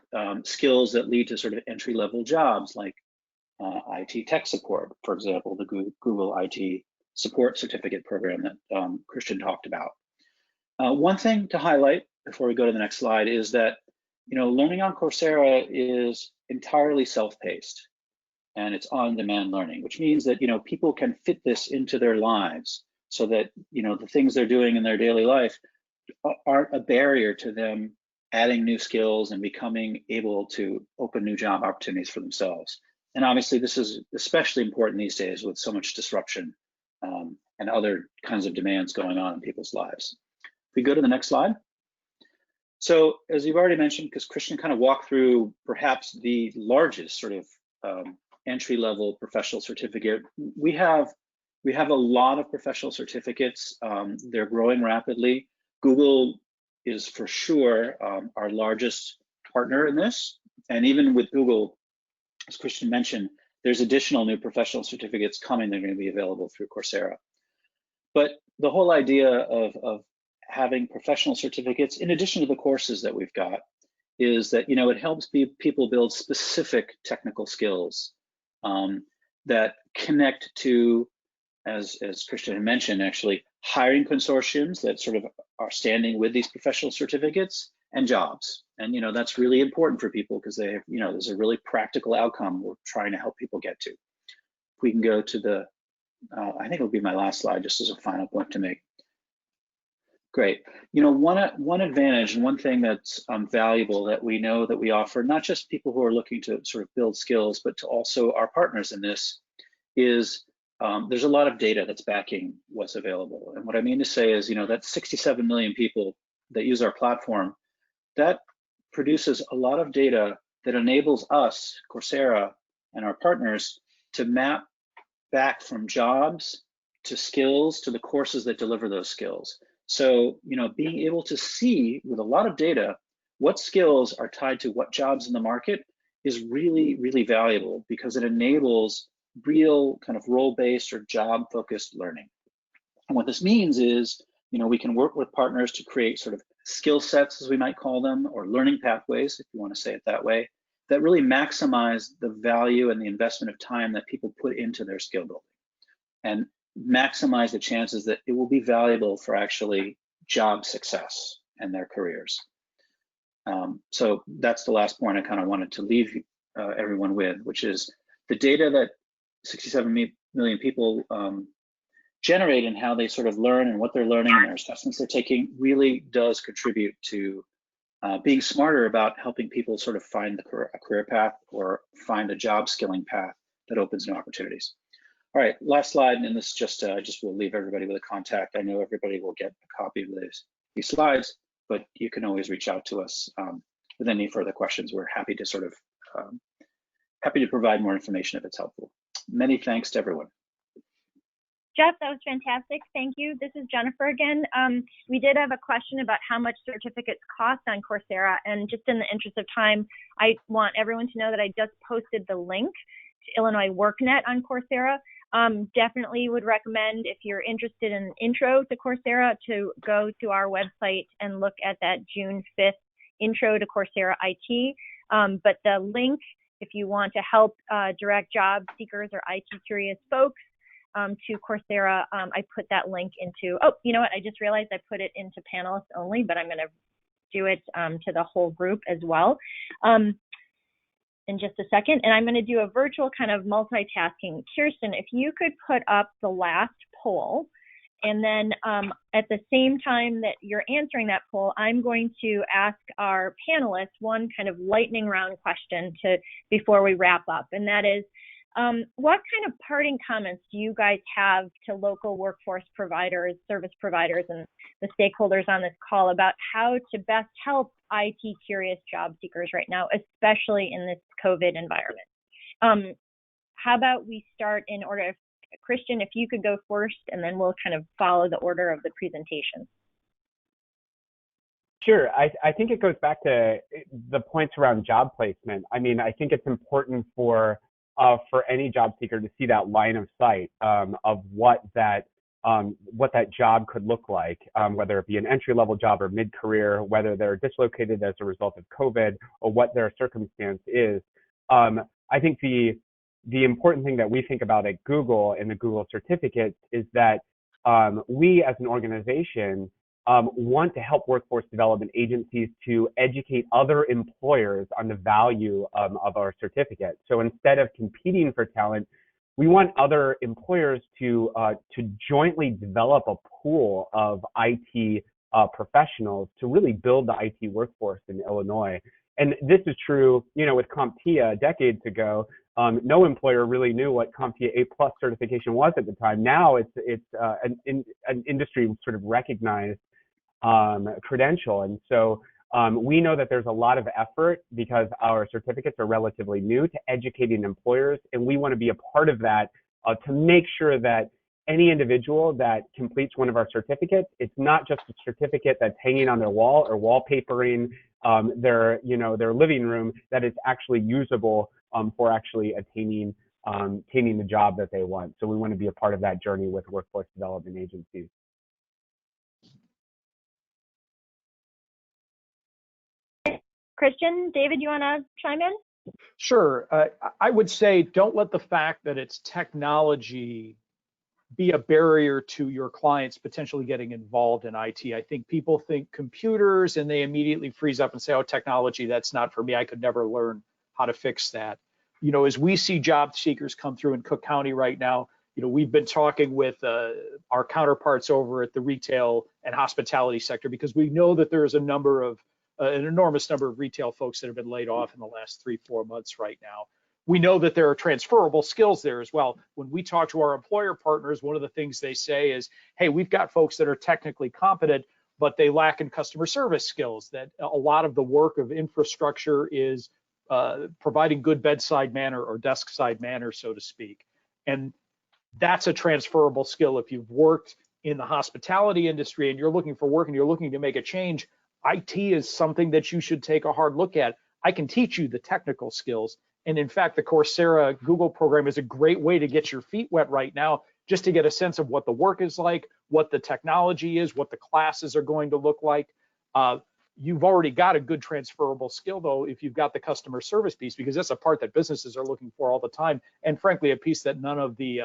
skills that lead to sort of entry-level jobs like IT tech support, for example, the Google IT support certificate program that Christian talked about. One thing to highlight before we go to the next slide is that, learning on Coursera is entirely self-paced, and it's on-demand learning, which means that, people can fit this into their lives so that, the things they're doing in their daily life aren't a barrier to them adding new skills and becoming able to open new job opportunities for themselves. And obviously, this is especially important these days with so much disruption and other kinds of demands going on in people's lives. If we go to the next slide. So as you've already mentioned, because Christian kind of walked through perhaps the largest sort of entry-level professional certificate, we have a lot of professional certificates. They're growing rapidly. Google is for sure our largest partner in this. And even with Google, as Christian mentioned, there's additional new professional certificates coming that are going to be available through Coursera. But the whole idea of having professional certificates, in addition to the courses that we've got, is that, it helps people build specific technical skills that connect to, as Christian had mentioned, actually hiring consortiums that sort of are standing with these professional certificates and jobs. And, that's really important for people because they have, there's a really practical outcome we're trying to help people get to. If we can go to the, I think it'll be my last slide just as a final point to make. Great. One advantage and one thing that's valuable that we know that we offer, not just people who are looking to sort of build skills, but to also our partners in this, is there's a lot of data that's backing what's available. And what I mean to say is, that 67 million people that use our platform, that produces a lot of data that enables us, Coursera, and our partners to map back from jobs to skills to the courses that deliver those skills. So, being able to see with a lot of data what skills are tied to what jobs in the market is really, really valuable because it enables real kind of role-based or job-focused learning. And what this means is, we can work with partners to create sort of skill sets, as we might call them, or learning pathways, if you want to say it that way, that really maximize the value and the investment of time that people put into their skill building and maximize the chances that it will be valuable for actually job success and their careers. So that's the last point I kind of wanted to leave everyone with, which is the data that 67 million people generate and how they sort of learn and what they're learning and their assessments they're taking really does contribute to being smarter about helping people sort of find a career path or find a job skilling path that opens new opportunities. All right, last slide, and this just will leave everybody with a contact. I know everybody will get a copy of these slides, but you can always reach out to us with any further questions. We're happy to sort of happy to provide more information if it's helpful. Many thanks to everyone. Jeff, that was fantastic. Thank you. This is Jennifer again. We did have a question about how much certificates cost on Coursera, and just in the interest of time, I want everyone to know that I just posted the link to Illinois WorkNet on Coursera. Definitely would recommend, if you're interested in an intro to Coursera, to go to our website and look at that June 5th intro to Coursera IT. But the link, if you want to help direct job seekers or IT curious folks to Coursera, I put that link into, oh, you know what? I just realized I put it into panelists only, but I'm going to do it to the whole group as well. In just a second, and I'm going to do a virtual kind of multitasking. Kirsten, if you could put up the last poll, And then at the same time that you're answering that poll, I'm going to ask our panelists one kind of lightning round question before we wrap up. And that is, what kind of parting comments do you guys have to local workforce providers, service providers, and the stakeholders on this call about how to best help IT curious job seekers right now, especially in this COVID environment? How about we start in order? Christian, if you could go first, and then we'll kind of follow the order of the presentation. Sure. I think it goes back to the points around job placement. I mean, I think it's important for any job seeker to see that line of sight of what that job could look like, whether it be an entry-level job or mid-career, whether they're dislocated as a result of COVID, or what their circumstance is. I think the important thing that we think about at Google and the Google certificates is that we as an organization want to help workforce development agencies to educate other employers on the value of our certificate. So instead of competing for talent, we want other employers to jointly develop a pool of IT professionals to really build the IT workforce in Illinois. And this is true, with CompTIA decades ago. No employer really knew what CompTIA A+ certification was at the time. Now it's an industry sort of recognized credential. And so we know that there's a lot of effort, because our certificates are relatively new, to educating employers. And we want to be a part of that to make sure that any individual that completes one of our certificates, it's not just a certificate that's hanging on their wall or wallpapering their living room, that it's actually usable for actually attaining the job that they want. So we want to be a part of that journey with workforce development agencies. Christian, David, you want to chime in? Sure. I would say don't let the fact that it's technology be a barrier to your clients potentially getting involved in IT. I think people think computers and they immediately freeze up and say, oh, technology, that's not for me. I could never learn how to fix that. As we see job seekers come through in Cook County right now, we've been talking with our counterparts over at the retail and hospitality sector, because we know that there's an enormous number of retail folks that have been laid off in the last 3-4 months right now. We know that there are transferable skills there as well. When we talk to our employer partners, one of the things they say is, hey, we've got folks that are technically competent, but they lack in customer service skills. That a lot of the work of infrastructure is providing good bedside manner or desk side manner, so to speak. And that's a transferable skill. If you've worked in the hospitality industry and you're looking for work and you're looking to make a change, IT is something that you should take a hard look at. I can teach you the technical skills. And in fact, the Coursera Google program is a great way to get your feet wet right now, just to get a sense of what the work is like, what the technology is, what the classes are going to look like. You've already got a good transferable skill, though, if you've got the customer service piece, because that's a part that businesses are looking for all the time. And frankly, a piece that none of the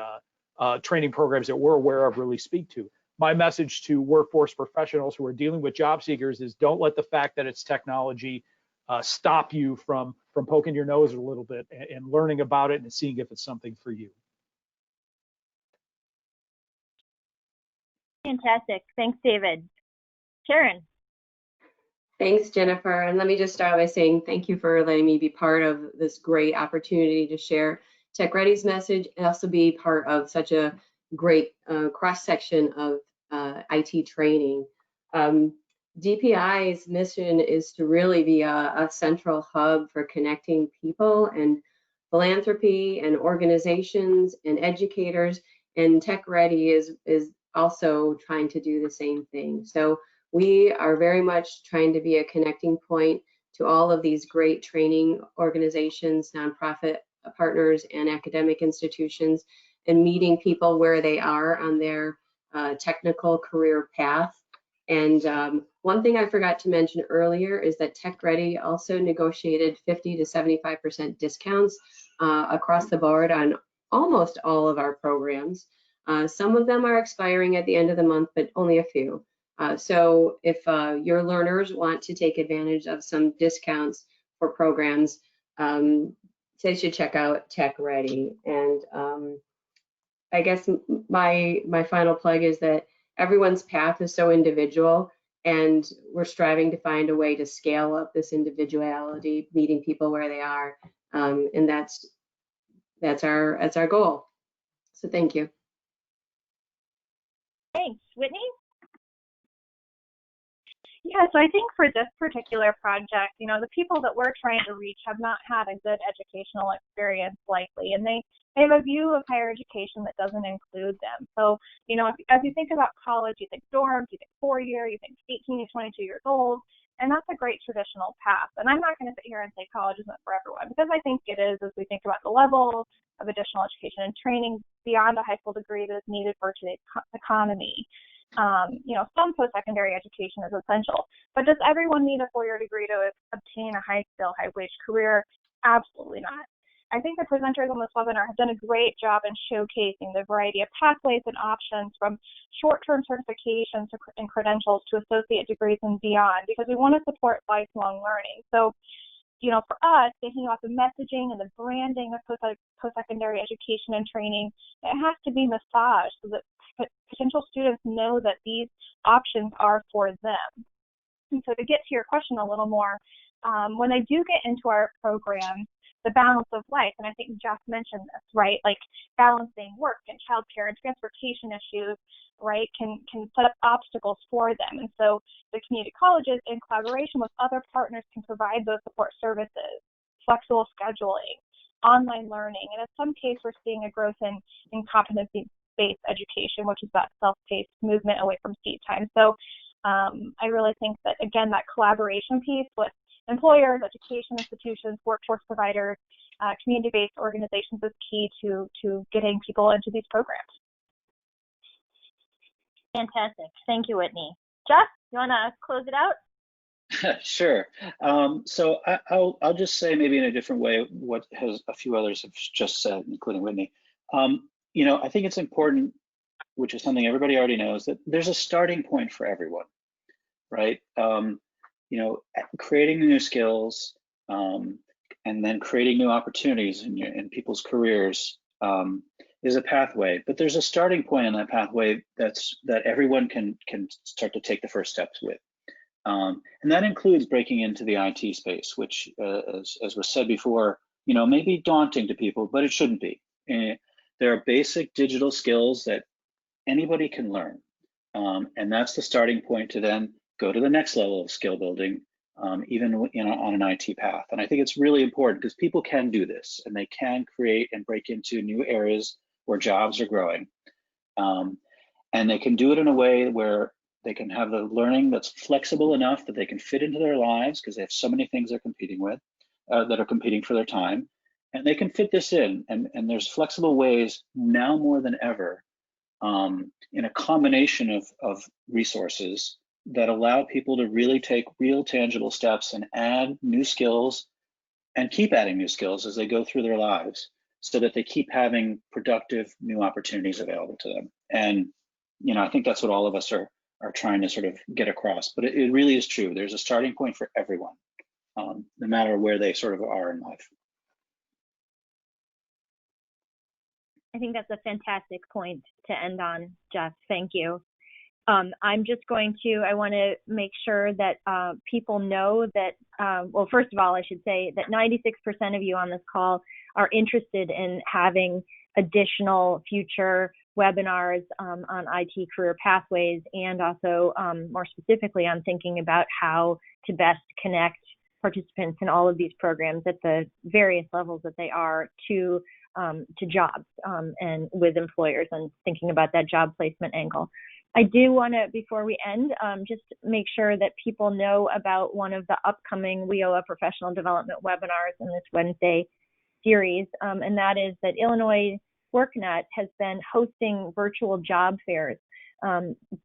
training programs that we're aware of really speak to. My message to workforce professionals who are dealing with job seekers is don't let the fact that it's technology stop you from poking your nose a little bit and learning about it and seeing if it's something for you. Fantastic. Thanks, David. Sharon. Thanks, Jennifer. And let me just start by saying thank you for letting me be part of this great opportunity to share Tech Ready's message and also be part of such a great cross-section of IT training. DPI's mission is to really be a central hub for connecting people and philanthropy and organizations and educators, and Tech Ready is also trying to do the same thing. So we are very much trying to be a connecting point to all of these great training organizations, nonprofit partners, and academic institutions, and meeting people where they are on their technical career path. And one thing I forgot to mention earlier is that Tech Ready also negotiated 50 to 75% discounts across the board on almost all of our programs. Some of them are expiring at the end of the month, but only a few. So if your learners want to take advantage of some discounts for programs, they should check out Tech Ready. And I guess my final plug is that everyone's path is so individual, and we're striving to find a way to scale up this individuality, meeting people where they are, and that's our goal. So thank you. Thanks. Whitney? Yeah, so I think for this particular project, you know, the people that we're trying to reach have not had a good educational experience likely, and they have a view of higher education that doesn't include them. So, you know, as you think about college, you think dorms, you think 4-year, you think 18 to 22 years old, and that's a great traditional path. And I'm not going to sit here and say college isn't for everyone, because I think it is as we think about the level of additional education and training beyond a high school degree that is needed for today's economy. You know, some post-secondary education is essential, but does everyone need a 4-year degree to obtain a high-skill, high-wage career? Absolutely not. I think the presenters on this webinar have done a great job in showcasing the variety of pathways and options from short-term certifications and credentials to associate degrees and beyond, because we want to support lifelong learning. So, you know, for us, thinking about the messaging and the branding of post-secondary education and training, it has to be massaged so that potential students know that these options are for them. And so to get to your question a little more, when they do get into our program, the balance of life, and I think Jeff mentioned this, right? Like balancing work and childcare and transportation issues, right, can set up obstacles for them. And so the community colleges, in collaboration with other partners, can provide those support services, flexible scheduling, online learning, and in some cases we're seeing a growth in competency-based education, which is that self-paced movement away from seat time. So I really think that, again, that collaboration piece with employers, education institutions, workforce providers, community-based organizations is key to getting people into these programs. Fantastic. Thank you, Whitney. Jeff, you want to close it out? Sure. So I'll just say maybe in a different way what has a few others have just said, including Whitney. You know, I think it's important, which is something everybody already knows, that there's a starting point for everyone, right? You know, creating new skills and then creating new opportunities in people's careers is a pathway, but there's a starting point in that pathway that everyone can start to take the first steps with. And that includes breaking into the IT space, which, as was said before, you know, may be daunting to people, but it shouldn't be. There are basic digital skills that anybody can learn, and that's the starting point to then go to the next level of skill building, even on an IT path. And I think it's really important because people can do this, and they can create and break into new areas where jobs are growing, and they can do it in a way where they can have the learning that's flexible enough that they can fit into their lives, because they have so many things they're competing with that are competing for their time, and they can fit this in. And there's flexible ways now more than ever, in a combination of resources that allow people to really take real tangible steps and add new skills and keep adding new skills as they go through their lives, so that they keep having productive new opportunities available to them. And, you know, I think that's what all of us are trying to sort of get across, but it really is true. There's a starting point for everyone, no matter where they sort of are in life. I think that's a fantastic point to end on, Jeff. Thank you. I'm just going to, I want to make sure that people know that, well, first of all, I should say that 96% of you on this call are interested in having additional future webinars on IT career pathways, and also more specifically on thinking about how to best connect participants in all of these programs at the various levels that they are to jobs and with employers, and thinking about that job placement angle. I do want to, before we end, just make sure that people know about one of the upcoming WIOA professional development webinars in this Wednesday series, and that is that Illinois WorkNet has been hosting virtual job fairs.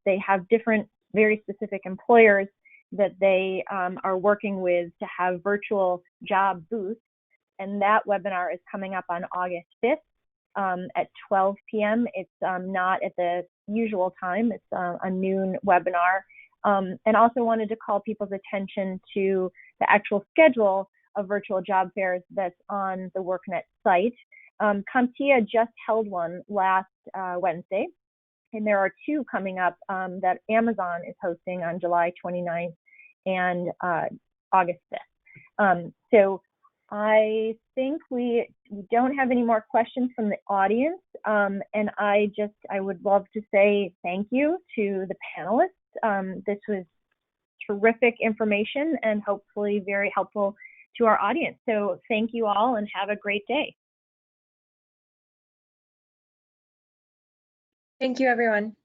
They have different, very specific employers that they are working with to have virtual job booths, and that webinar is coming up on August 5th at 12 p.m. It's not at the usual time. It's a noon webinar. And also wanted to call people's attention to the actual schedule of virtual job fairs that's on the WorkNet site. CompTIA just held one last Wednesday, and there are 2 coming up that Amazon is hosting on July 29th and August 5th. So I think we don't have any more questions from the audience, and I would love to say thank you to the panelists. This was terrific information and hopefully very helpful to our audience. So thank you all and have a great day. Thank you, everyone.